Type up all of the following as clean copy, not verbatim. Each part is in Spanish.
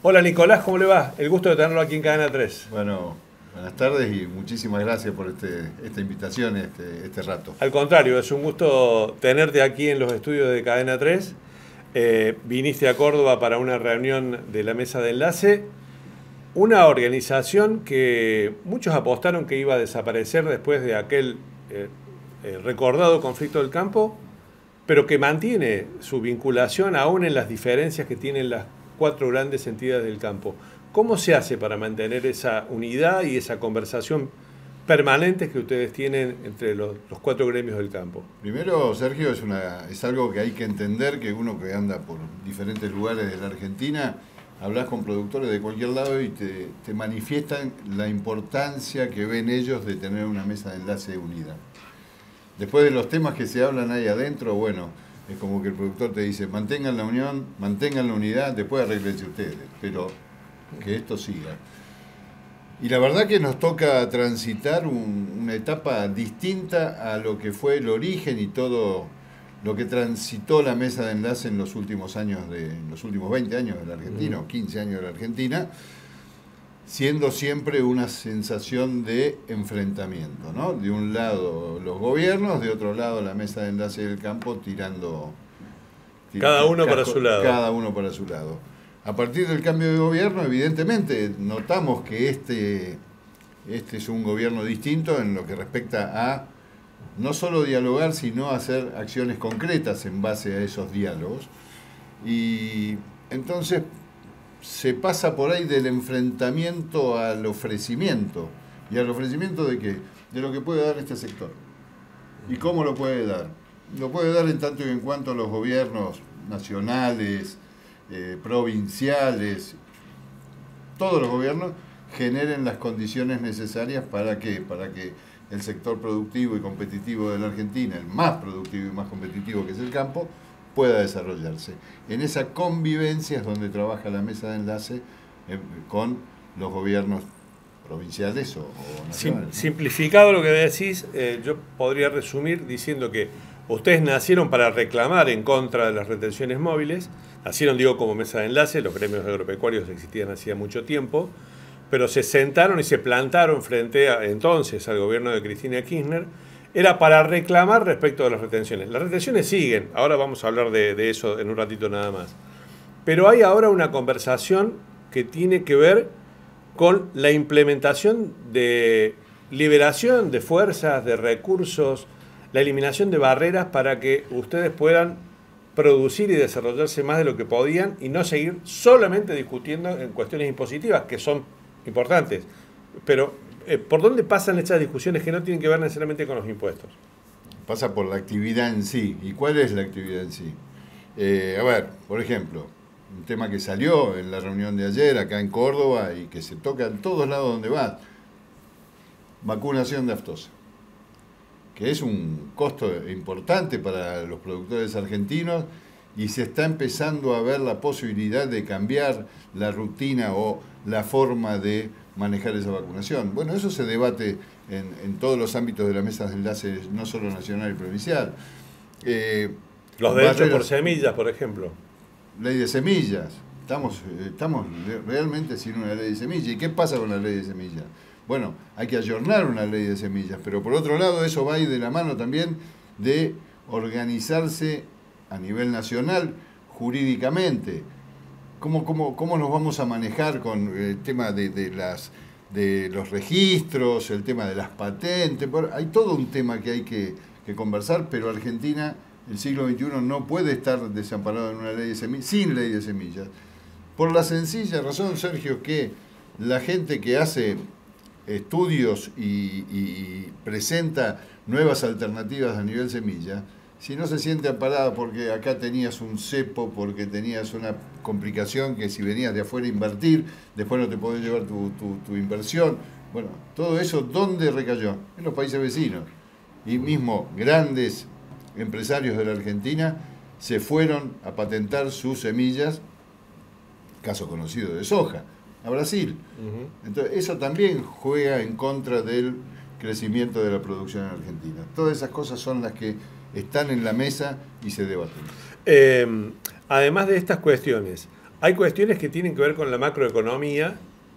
Hola Nicolás, ¿cómo le va? El gusto de tenerlo aquí en Cadena 3. Bueno, buenas tardes y muchísimas gracias por esta invitación, este rato. Al contrario, es un gusto tenerte aquí en los estudios de Cadena 3. Viniste a Córdoba para una reunión de la mesa de enlace, una organización que muchos apostaron que iba a desaparecer después de aquel recordado conflicto del campo, pero que mantiene su vinculación aún en las diferencias que tienen las cuatro grandes entidades del campo. ¿Cómo se hace para mantener esa unidad y esa conversación permanente que ustedes tienen entre los cuatro gremios del campo? Primero, Sergio, es algo que hay que entender, que uno que anda por diferentes lugares de la Argentina, hablas con productores de cualquier lado y te manifiestan la importancia que ven ellos de tener una mesa de enlace unida. Después de los temas que se hablan ahí adentro, bueno, es como que el productor te dice, mantengan la unión, mantengan la unidad, después arréglense ustedes, pero que esto siga. Y la verdad que nos toca transitar una etapa distinta a lo que fue el origen y todo lo que transitó la mesa de enlace en los últimos años, en los últimos 20 años de la Argentina, o 15 años de la Argentina, siendo siempre una sensación de enfrentamiento, ¿no? De un lado los gobiernos, de otro lado la mesa de enlace del campo tirando... Cada uno para su lado. Cada uno para su lado. A partir del cambio de gobierno, evidentemente, notamos que este es un gobierno distinto en lo que respecta a no solo dialogar, sino hacer acciones concretas en base a esos diálogos. Y entonces se pasa por ahí del enfrentamiento al ofrecimiento. ¿Y al ofrecimiento de qué? De lo que puede dar este sector. ¿Y cómo lo puede dar? Lo puede dar en tanto y en cuanto los gobiernos nacionales, provinciales, todos los gobiernos generen las condiciones necesarias para que el sector productivo y competitivo de la Argentina, el más productivo y más competitivo que es el campo, pueda desarrollarse. En esa convivencia es donde trabaja la mesa de enlace con los gobiernos provinciales o nacionales, ¿no? Simplificado lo que decís, yo podría resumir diciendo que ustedes nacieron para reclamar en contra de las retenciones móviles, nacieron, digo, como mesa de enlace, los gremios agropecuarios existían hacía mucho tiempo, pero se sentaron y se plantaron frente entonces al gobierno de Cristina Kirchner, era para reclamar respecto de las retenciones. Las retenciones siguen, ahora vamos a hablar de eso en un ratito nada más. Pero hay ahora una conversación que tiene que ver con la implementación de liberación de fuerzas, de recursos, la eliminación de barreras para que ustedes puedan producir y desarrollarse más de lo que podían y no seguir solamente discutiendo en cuestiones impositivas, que son importantes. Pero ¿por dónde pasan estas discusiones que no tienen que ver necesariamente con los impuestos? Pasa por la actividad en sí. ¿Y cuál es la actividad en sí? A ver, por ejemplo, un tema que salió en la reunión de ayer acá en Córdoba y que se toca en todos lados donde va, vacunación de aftosa, que es un costo importante para los productores argentinos y se está empezando a ver la posibilidad de cambiar la rutina o la forma de manejar esa vacunación. Bueno, eso se debate en todos los ámbitos de la mesa de enlace, no solo nacional y provincial. Los derechos por semillas, por ejemplo. Ley de semillas. Estamos realmente sin una ley de semillas. ¿Y qué pasa con la ley de semillas? Bueno, hay que ayornar una ley de semillas, pero por otro lado eso va a ir de la mano también de organizarse a nivel nacional jurídicamente. ¿Cómo nos vamos a manejar con el tema de los registros, el tema de las patentes? Hay todo un tema que hay que conversar, pero Argentina, el siglo XXI, no puede estar desamparado en una ley de semillas, sin ley de semillas. Por la sencilla razón, Sergio, que la gente que hace estudios y presenta nuevas alternativas a nivel semilla, si no se siente amparada porque acá tenías un cepo, porque tenías una complicación que si venías de afuera a invertir, después no te podés llevar tu inversión. Bueno, todo eso, ¿dónde recayó? En los países vecinos. Y mismo grandes empresarios de la Argentina se fueron a patentar sus semillas, caso conocido de soja, a Brasil. Entonces, eso también juega en contra del crecimiento de la producción en Argentina. Todas esas cosas son las que están en la mesa y se debaten. Además de estas cuestiones, Hay cuestiones que tienen que ver con la macroeconomía,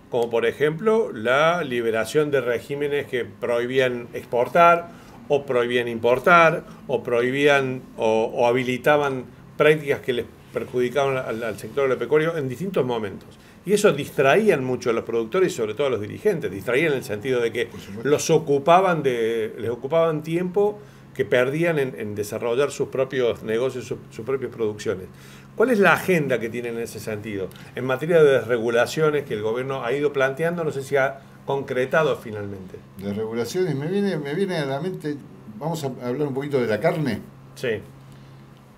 como por ejemplo la liberación de regímenes que prohibían exportar, o prohibían importar, o prohibían o habilitaban prácticas que les perjudicaban al sector agropecuario en distintos momentos. Y eso distraían mucho a los productores y sobre todo a los dirigentes, distraían en el sentido de que les ocupaban tiempo que perdían en desarrollar sus propios negocios, sus propias producciones. ¿Cuál es la agenda que tienen en ese sentido? En materia de desregulaciones que el gobierno ha ido planteando, no sé si ha concretado finalmente. De regulaciones, me viene a la mente, vamos a hablar un poquito de la carne. Sí.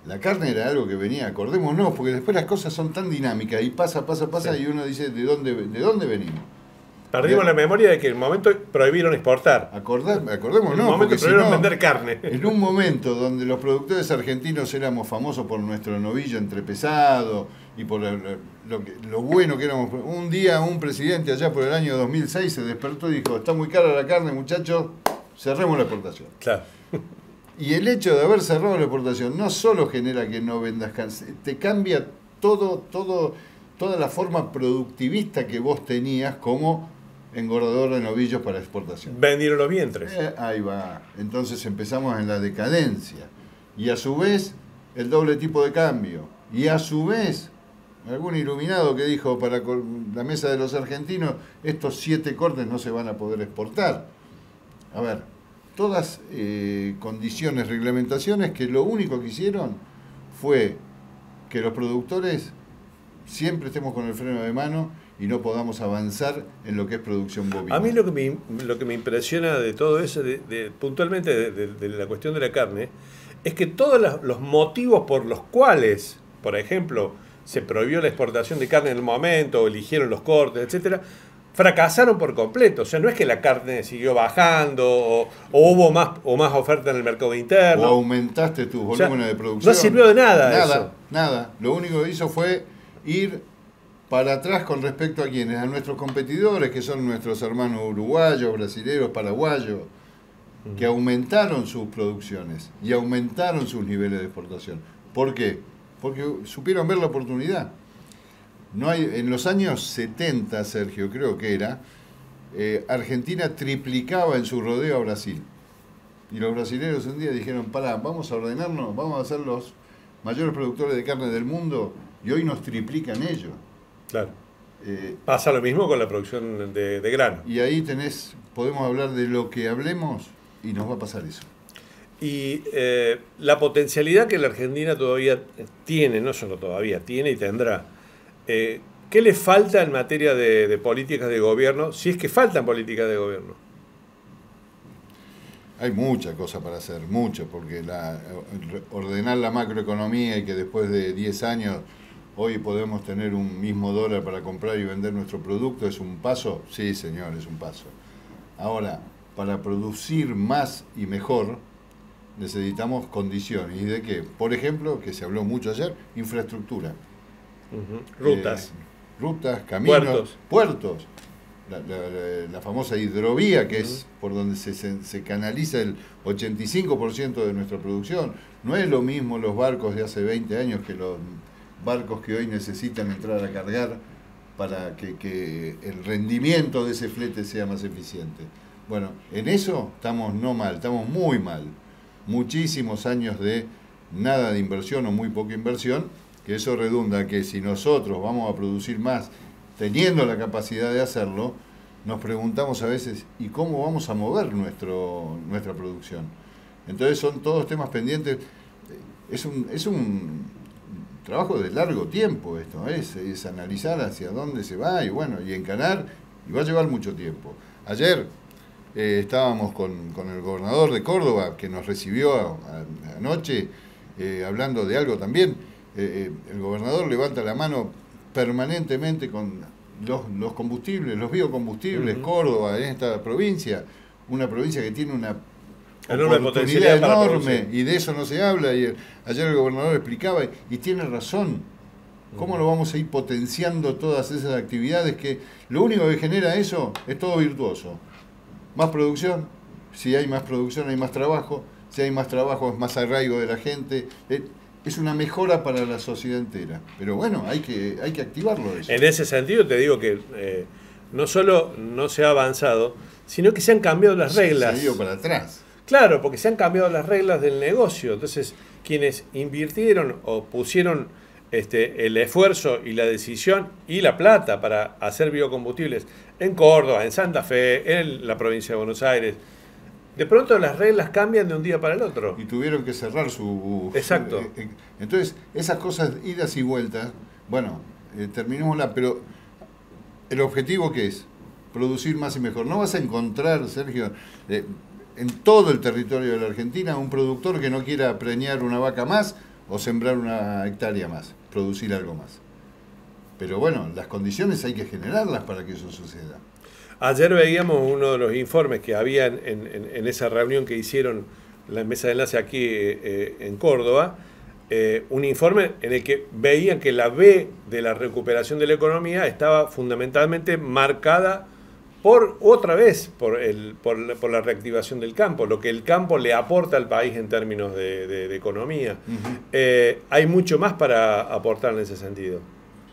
La carne era algo que venía, acordémonos, porque después las cosas son tan dinámicas y pasa, sí. Y uno dice, ¿de dónde venimos? Perdimos la memoria de que en un momento prohibieron exportar. Acordémonos, en un momento prohibieron vender carne. En un momento donde los productores argentinos éramos famosos por nuestro novillo entrepesado y por lo bueno que éramos. Un día un presidente allá por el año 2006 se despertó y dijo, está muy cara la carne, muchachos, cerremos la exportación. Claro. Y el hecho de haber cerrado la exportación no solo genera que no vendas carne, te cambia toda la forma productivista que vos tenías como engordador de novillos para exportación. Vendieron los vientres. Ahí va. Entonces empezamos en la decadencia. Y a su vez, el doble tipo de cambio. Y a su vez, algún iluminado que dijo para la mesa de los argentinos, estos 7 cortes no se van a poder exportar. A ver, todas condiciones, reglamentaciones que lo único que hicieron fue que los productores siempre estemos con el freno de mano y no podamos avanzar en lo que es producción bovina. A mí lo que me impresiona de todo eso, puntualmente de la cuestión de la carne, es que todos los motivos por los cuales, por ejemplo, se prohibió la exportación de carne en el momento, o eligieron los cortes, etcétera, fracasaron por completo. O sea, no es que la carne siguió bajando o hubo más oferta en el mercado interno. O aumentaste tus volúmenes de producción. No sirvió de nada. Nada. Lo único que hizo fue ir para atrás con respecto a quienes, a nuestros competidores, que son nuestros hermanos uruguayos, brasileños, paraguayos, que aumentaron sus producciones y aumentaron sus niveles de exportación. ¿Por qué? Porque supieron ver la oportunidad. En los años 70, Sergio, creo que era, Argentina triplicaba en su rodeo a Brasil. Y los brasileños un día dijeron, vamos a ordenarnos, vamos a ser los mayores productores de carne del mundo, y hoy nos triplican ellos. Claro. Pasa lo mismo con la producción de grano. Y ahí podemos hablar de lo que hablemos y nos va a pasar eso. Y la potencialidad que la Argentina todavía tiene, no solo todavía, tiene y tendrá, ¿qué le falta en materia de políticas de gobierno, si es que faltan políticas de gobierno? Hay mucha cosa para hacer, mucho, porque ordenar la macroeconomía y que después de 10 años hoy podemos tener un mismo dólar para comprar y vender nuestro producto, ¿es un paso? Sí, señor, es un paso. Ahora, para producir más y mejor, necesitamos condiciones. ¿Y de qué? Por ejemplo, que se habló mucho ayer, infraestructura. Rutas. Rutas, caminos, puertos. La famosa hidrovía, que es por donde se canaliza el 85% de nuestra producción. No es lo mismo los barcos de hace 20 años que los barcos que hoy necesitan entrar a cargar para que el rendimiento de ese flete sea más eficiente. Bueno, en eso estamos estamos muy mal. Muchísimos años de nada de inversión o muy poca inversión, que eso redunda que si nosotros vamos a producir más teniendo la capacidad de hacerlo, nos preguntamos a veces, ¿y cómo vamos a mover nuestra producción? Entonces son todos temas pendientes. Es un trabajo de largo tiempo esto, es analizar hacia dónde se va y encarar, y va a llevar mucho tiempo. Ayer estábamos con el gobernador de Córdoba, que nos recibió anoche, hablando de algo también. El gobernador levanta la mano permanentemente con los combustibles, los biocombustibles. Córdoba, en esta provincia, una provincia que tiene una oportunidad enorme, y de eso no se habla. Y ayer el gobernador explicaba, y tiene razón. ¿Cómo lo vamos a ir potenciando todas esas actividades que lo único que genera eso es todo virtuoso? Más producción, si hay más producción hay más trabajo, si hay más trabajo es más arraigo de la gente. es una mejora para la sociedad entera. Pero bueno, hay que activarlo eso. En ese sentido te digo que no solo no se ha avanzado, sino que se han cambiado las reglas. Se ha ido para atrás. Claro, porque se han cambiado las reglas del negocio. Entonces, quienes invirtieron o pusieron el esfuerzo y la decisión y la plata para hacer biocombustibles en Córdoba, en Santa Fe, en la provincia de Buenos Aires, de pronto las reglas cambian de un día para el otro. Y tuvieron que cerrar su... Exacto. Entonces, esas cosas, idas y vueltas, bueno, terminémosla, pero ¿el objetivo qué es? Producir más y mejor. No vas a encontrar, Sergio, en todo el territorio de la Argentina, un productor que no quiera preñar una vaca más o sembrar una hectárea más, producir algo más. Pero bueno, las condiciones hay que generarlas para que eso suceda. Ayer veíamos uno de los informes que había en esa reunión que hicieron la mesa de enlace aquí en Córdoba, un informe en el que veían que la B de la recuperación de la economía estaba fundamentalmente marcada por la reactivación del campo, lo que el campo le aporta al país en términos de economía. Hay mucho más para aportar en ese sentido.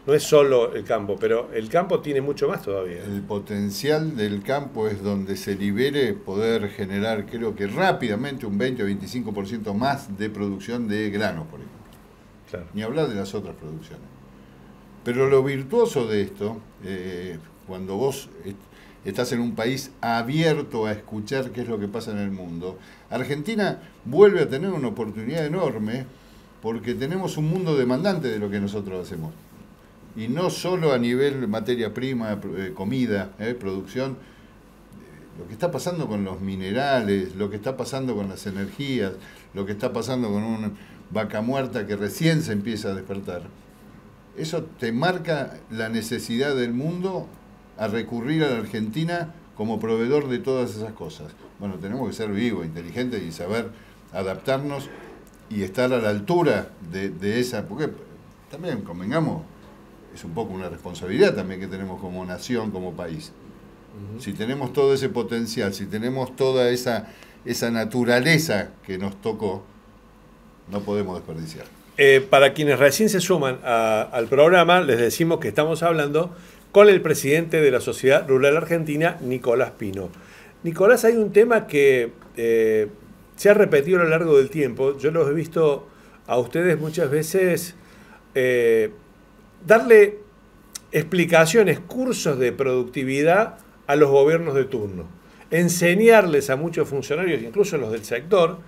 No es solo el campo, pero el campo tiene mucho más todavía. El potencial del campo es donde se libere poder generar, creo que rápidamente, un 20 o 25% más de producción de granos, por ejemplo. Claro. Ni hablar de las otras producciones. Pero lo virtuoso de esto, cuando vos estás en un país abierto a escuchar qué es lo que pasa en el mundo, Argentina vuelve a tener una oportunidad enorme porque tenemos un mundo demandante de lo que nosotros hacemos. Y no solo a nivel materia prima, comida, producción, lo que está pasando con los minerales, lo que está pasando con las energías, lo que está pasando con una vaca muerta que recién se empieza a despertar. Eso te marca la necesidad del mundo a recurrir a la Argentina como proveedor de todas esas cosas. Bueno, tenemos que ser vivos, inteligentes y saber adaptarnos y estar a la altura de esa, porque también, convengamos, es un poco una responsabilidad también que tenemos como nación, como país. Si tenemos todo ese potencial, si tenemos toda esa naturaleza que nos tocó, no podemos desperdiciar. Para quienes recién se suman al programa, les decimos que estamos hablando con el presidente de la Sociedad Rural Argentina, Nicolás Pino. Nicolás, hay un tema que se ha repetido a lo largo del tiempo. Yo los he visto a ustedes muchas veces darle explicaciones, cursos de productividad a los gobiernos de turno. Enseñarles a muchos funcionarios, incluso los del sector,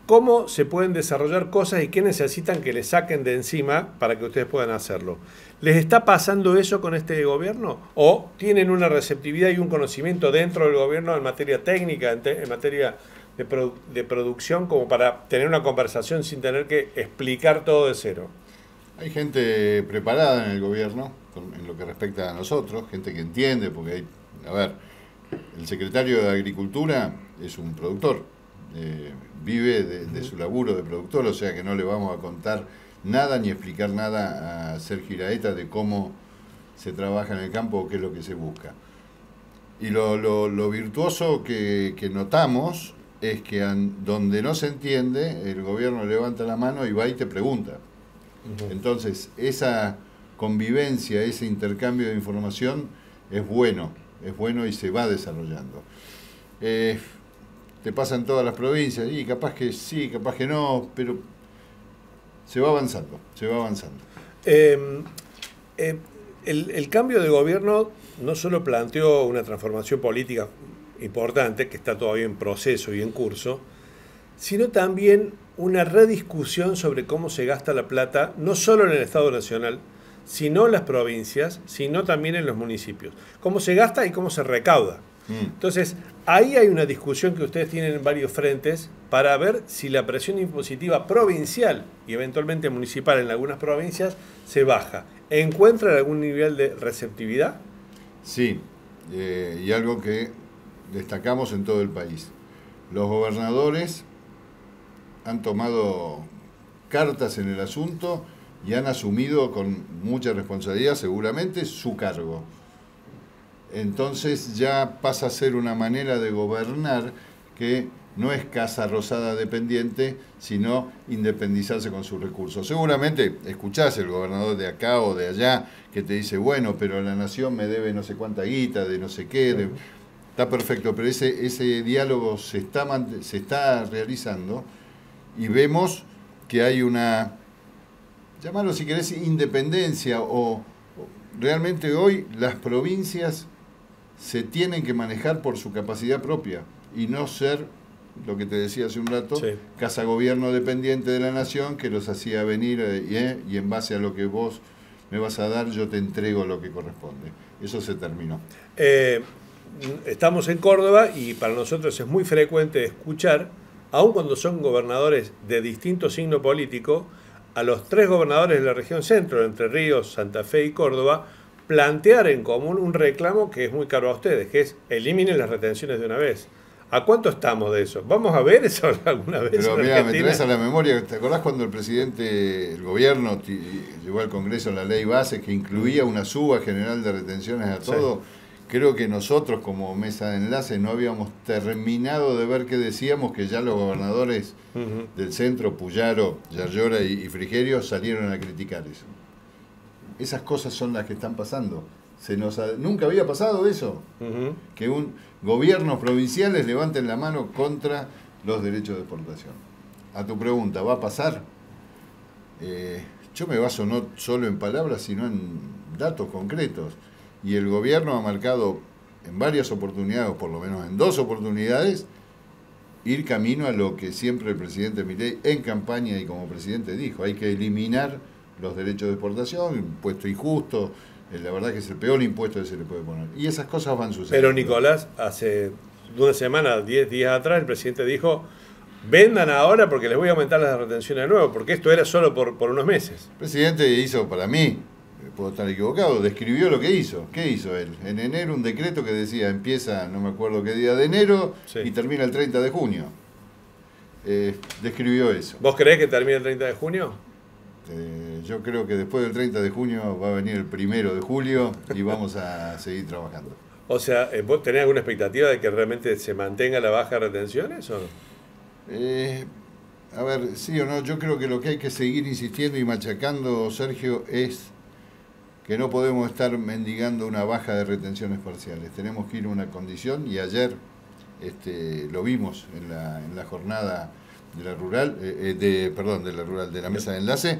cómo se pueden desarrollar cosas y qué necesitan que les saquen de encima para que ustedes puedan hacerlo. ¿Les está pasando eso con este gobierno? ¿O tienen una receptividad y un conocimiento dentro del gobierno en materia técnica, en materia de producción, como para tener una conversación sin tener que explicar todo de cero? Hay gente preparada en el gobierno, en lo que respecta a nosotros, gente que entiende, porque hay, el secretario de Agricultura es un productor, vive de su laburo de productor, o sea que no le vamos a contar nada ni explicar nada a Sergio Iraeta de cómo se trabaja en el campo o qué es lo que se busca. Y lo virtuoso que notamos es que donde no se entiende, el gobierno levanta la mano y va y te pregunta. Entonces, esa convivencia, ese intercambio de información es bueno y se va desarrollando. Te pasa en todas las provincias, y capaz que sí, capaz que no, pero se va avanzando, se va avanzando. El cambio de gobierno no solo planteó una transformación política importante, que está todavía en proceso y en curso, sino también una rediscusión sobre cómo se gasta la plata, no solo en el Estado Nacional, sino en las provincias, sino también en los municipios. Cómo se gasta y cómo se recauda. Entonces, ahí hay una discusión que ustedes tienen en varios frentes para ver si la presión impositiva provincial y eventualmente municipal en algunas provincias se baja. ¿Encuentran algún nivel de receptividad? Sí, y algo que destacamos en todo el país. Los gobernadores han tomado cartas en el asunto y han asumido con mucha responsabilidad seguramente su cargo. Entonces ya pasa a ser una manera de gobernar que no es Casa Rosada dependiente, sino independizarse con sus recursos. Seguramente escuchás el gobernador de acá o de allá que te dice, bueno, pero la nación me debe no sé cuánta guita, de no sé qué. Está perfecto, pero ese diálogo se está realizando y vemos que hay una, llamarlo si querés, independencia o realmente hoy las provincias se tienen que manejar por su capacidad propia y no ser, lo que te decía hace un rato, sí, casa gobierno dependiente de la nación que los hacía venir y en base a lo que vos me vas a dar yo te entrego lo que corresponde. Eso se terminó. Estamos en Córdoba y para nosotros es muy frecuente escuchar, aun cuando son gobernadores de distinto signo político, a los 3 gobernadores de la región centro, Entre Ríos, Santa Fe y Córdoba, plantear en común un reclamo que es muy caro a ustedes, que es eliminen las retenciones de una vez. ¿A cuánto estamos de eso? ¿Vamos a ver eso alguna vez? Pero mira, me traes a la memoria, ¿te acordás cuando el gobierno llevó al Congreso la ley base que incluía una suba general de retenciones a todo? Sí. Creo que nosotros como mesa de enlace no habíamos terminado de ver qué decíamos, que ya los gobernadores del centro, Puyaro, Yarlora y Frigerio, salieron a criticar eso. Esas cosas son las que están pasando. Nunca había pasado eso, que gobiernos provinciales levanten la mano contra los derechos de exportación. A tu pregunta, ¿va a pasar? Yo me baso no solo en palabras, sino en datos concretos. Y el gobierno ha marcado en varias oportunidades, o por lo menos en 2 oportunidades, ir camino a lo que siempre el presidente Milei en campaña y como presidente dijo: hay que eliminar los derechos de exportación, impuesto injusto, la verdad que es el peor impuesto que se le puede poner. Y esas cosas van sucediendo. Pero Nicolás, hace una semana, 10 días atrás, el presidente dijo: vendan ahora porque les voy a aumentar las retenciones de nuevo, porque esto era solo por unos meses. El presidente hizo, para mí, puedo estar equivocado, describió lo que hizo. ¿Qué hizo él? En enero un decreto que decía empieza, no me acuerdo qué día de enero, sí, y termina el 30 de junio. Describió eso. ¿Vos creés que termina el 30 de junio? Yo creo que después del 30 de junio va a venir el 1 de julio y vamos a seguir trabajando. O sea, ¿vos tenés alguna expectativa de que realmente se mantenga la baja de retenciones o no? A ver, sí o no, yo creo que lo que hay que seguir insistiendo y machacando, Sergio, es que no podemos estar mendigando una baja de retenciones parciales. Tenemos que ir a una condición, y ayer lo vimos en la jornada de la rural, de la mesa de enlace.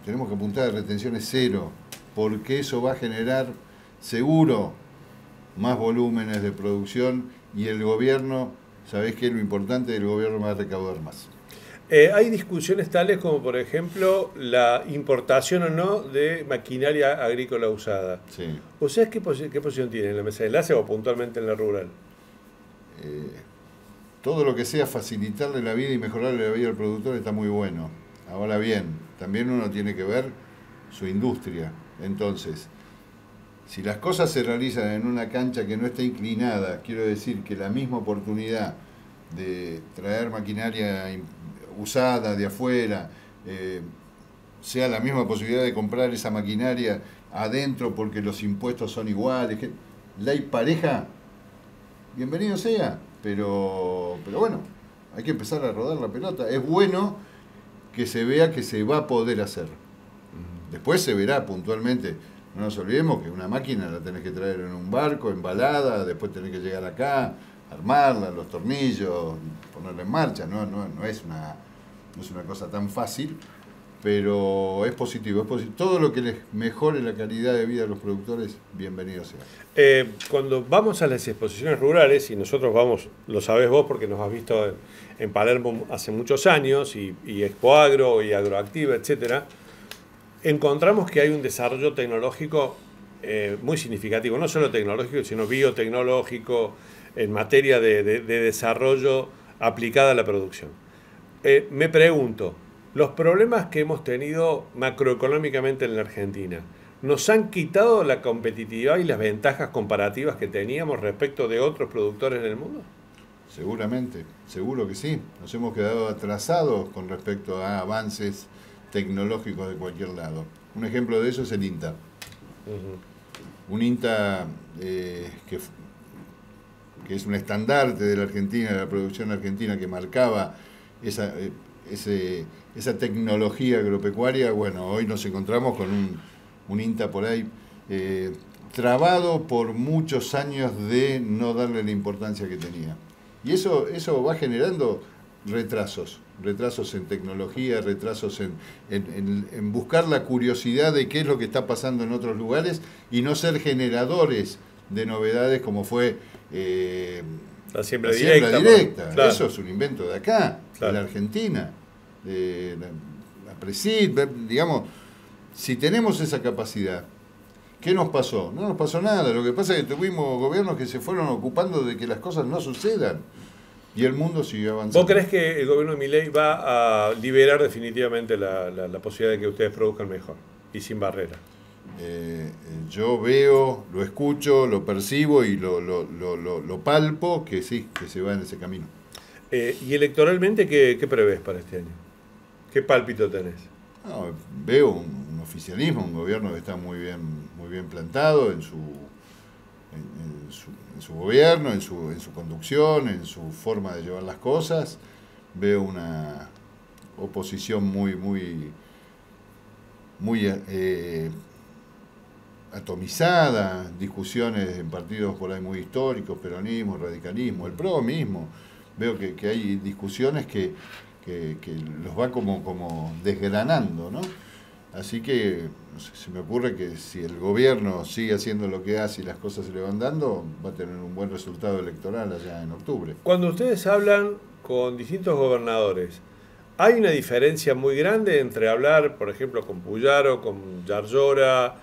Tenemos que apuntar a retenciones 0, porque eso va a generar seguro más volúmenes de producción y el gobierno, ¿sabés qué? Lo importante, el gobierno va a recaudar más. Hay discusiones tales como, por ejemplo, la importación o no de maquinaria agrícola usada. Sí. ¿Ustedes qué posición tienen en la mesa de enlace o puntualmente en la rural? Todo lo que sea facilitarle la vida y mejorarle la vida al productor está muy bueno. Ahora bien, también uno tiene que ver su industria. Entonces, si las cosas se realizan en una cancha que no está inclinada, quiero decir que la misma oportunidad de traer maquinaria usada de afuera, sea la misma posibilidad de comprar esa maquinaria adentro porque los impuestos son iguales, ley pareja, bienvenido sea, pero bueno, hay que empezar a rodar la pelota. Es bueno que se vea que se va a poder hacer. Después se verá puntualmente. No nos olvidemos que una máquina la tenés que traer en un barco, embalada, después tenés que llegar acá, armarla, los tornillos, ponerla en marcha. No es una cosa tan fácil, pero es positivo, Todo lo que les mejore la calidad de vida a los productores, bienvenido sea. Cuando vamos a las exposiciones rurales, y nosotros vamos, lo sabés vos porque nos has visto en Palermo hace muchos años, y Expo Agro, y Agroactiva, etcétera, encontramos que hay un desarrollo tecnológico muy significativo, no solo tecnológico, sino biotecnológico, en materia de desarrollo aplicada a la producción. Me pregunto, los problemas que hemos tenido macroeconómicamente en la Argentina, ¿nos han quitado la competitividad y las ventajas comparativas que teníamos respecto de otros productores en el mundo? Seguramente, seguro que sí. Nos hemos quedado atrasados con respecto a avances tecnológicos de cualquier lado. Un ejemplo de eso es el INTA. Un INTA que que es un estandarte de la Argentina, de la producción argentina, que marcaba esa tecnología agropecuaria, bueno, hoy nos encontramos con un INTA por ahí trabado por muchos años de no darle la importancia que tenía. Y eso va generando retrasos en tecnología, retrasos en buscar la curiosidad de qué es lo que está pasando en otros lugares y no ser generadores de novedades como fue la siembra directa. Claro. Eso es un invento de acá, claro, de la Argentina, de la Presid, digamos, si tenemos esa capacidad. ¿Qué nos pasó? No nos pasó nada. Lo que pasa es que tuvimos gobiernos que se fueron ocupando de que las cosas no sucedan. Y el mundo siguió avanzando. ¿Vos crees que el gobierno de Milei va a liberar definitivamente la posibilidad de que ustedes produzcan mejor y sin barrera? Yo veo, lo escucho, lo percibo y lo palpo que sí, que se va en ese camino. ¿Y electoralmente qué prevés para este año? ¿Qué pálpito tenés? No, veo un oficialismo, un gobierno que está muy bien plantado en su gobierno, en su conducción, en su forma de llevar las cosas. Veo una oposición muy atomizada, discusiones en partidos por ahí muy históricos, peronismo, radicalismo, el PRO mismo. Veo que hay discusiones que los va como desgranando, ¿no? Así que no sé, se me ocurre que si el gobierno sigue haciendo lo que hace y las cosas se le van dando, va a tener un buen resultado electoral allá en octubre. Cuando ustedes hablan con distintos gobernadores, ¿hay una diferencia muy grande entre hablar, por ejemplo, con Puyaro, con Yarlora,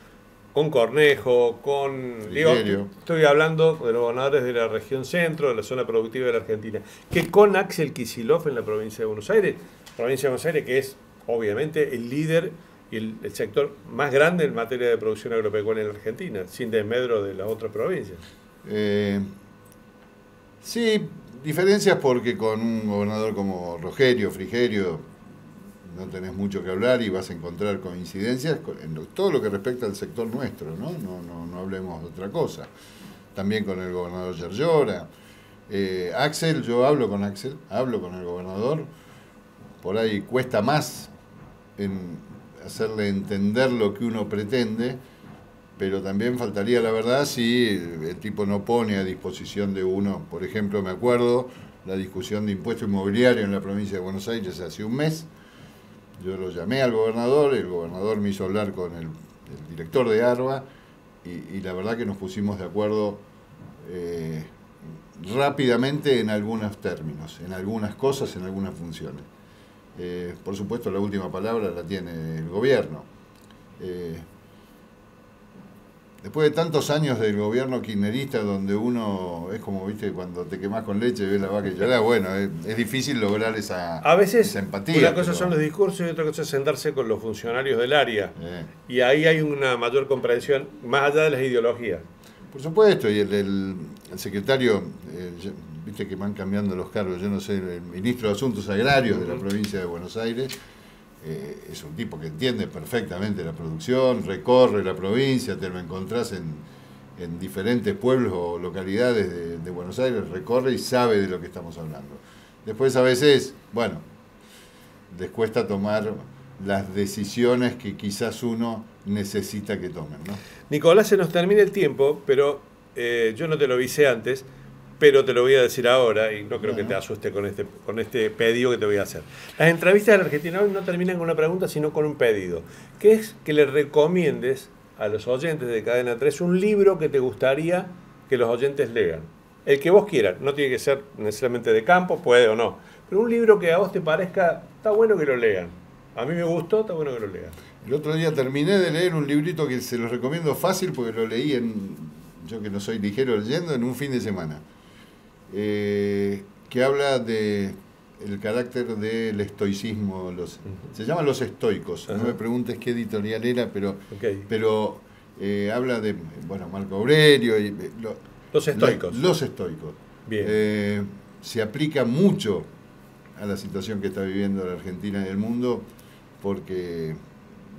con Cornejo, con... estoy hablando de los gobernadores de la región centro, de la zona productiva de la Argentina, que con Axel Kicillof en la provincia de Buenos Aires, que es obviamente el líder y el sector más grande en materia de producción agropecuaria en la Argentina, sin desmedro de las otras provincias? Sí, diferencias porque con un gobernador como Rogerio, Frigerio, no tenés mucho que hablar y vas a encontrar coincidencias en todo lo que respecta al sector nuestro, ¿no? No hablemos de otra cosa. También con el gobernador Yarlora. Axel, yo hablo con Axel, hablo con el gobernador, por ahí cuesta más en hacerle entender lo que uno pretende, pero también faltaría la verdad si el tipo no pone a disposición de uno. Por ejemplo, me acuerdo la discusión de impuesto inmobiliario en la provincia de Buenos Aires hace un mes. Yo lo llamé al gobernador, el gobernador me hizo hablar con el director de ARBA y la verdad que nos pusimos de acuerdo rápidamente en algunos términos, en algunas cosas, en algunas funciones. Por supuesto, la última palabra la tiene el gobierno. Después de tantos años del gobierno kirchnerista, donde uno es como, viste, cuando te quemás con leche y ves la vaca y llorás, bueno, es difícil lograr esa empatía. Una cosa son los discursos y otra cosa es sentarse con los funcionarios del área. Y ahí hay una mayor comprensión, más allá de las ideologías. Por supuesto, y el secretario, viste que van cambiando los cargos, yo no sé, el ministro de Asuntos Agrarios de la provincia de Buenos Aires, es un tipo que entiende perfectamente la producción, recorre la provincia, te lo encontrás en diferentes pueblos o localidades de Buenos Aires, recorre y sabe de lo que estamos hablando. Después a veces, bueno, les cuesta tomar las decisiones que quizás uno necesita que tomen, ¿no? Nicolás, se nos termina el tiempo, pero yo no te lo avisé antes, pero te lo voy a decir ahora y no creo que te asuste con este pedido que te voy a hacer. Las entrevistas de la Argentina hoy no terminan con una pregunta, sino con un pedido, que es que le recomiendes a los oyentes de Cadena 3 un libro que te gustaría que los oyentes lean. El que vos quieras, no tiene que ser necesariamente de campo, puede o no, pero un libro que a vos te parezca, está bueno que lo lean. A mí me gustó, está bueno que lo lean. El otro día terminé de leer un librito que se los recomiendo fácil porque lo leí yo que no soy ligero leyendo, en un fin de semana. Que habla de el carácter del estoicismo. Se llaman Los Estoicos. No me preguntes qué editorial era, pero habla de Marco Aurelio. Los estoicos. Los estoicos. Bien. Se aplica mucho a la situación que está viviendo la Argentina y el mundo porque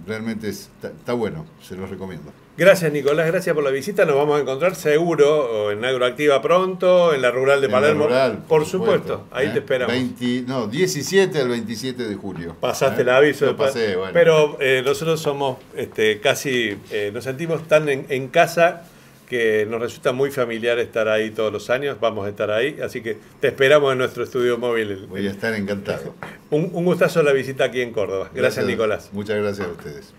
realmente está bueno, se los recomiendo. Gracias, Nicolás, gracias por la visita. Nos vamos a encontrar seguro en Agroactiva pronto, en la Rural de Palermo. Por supuesto, ahí te esperamos. 17 al 27 de julio. Pasaste el aviso. Lo pasé, bueno. Pero nosotros somos casi, nos sentimos tan en casa que nos resulta muy familiar estar ahí todos los años. Vamos a estar ahí, así que te esperamos en nuestro estudio móvil. Voy a estar encantado. Un gustazo la visita aquí en Córdoba. Gracias, Nicolás. Muchas gracias a ustedes.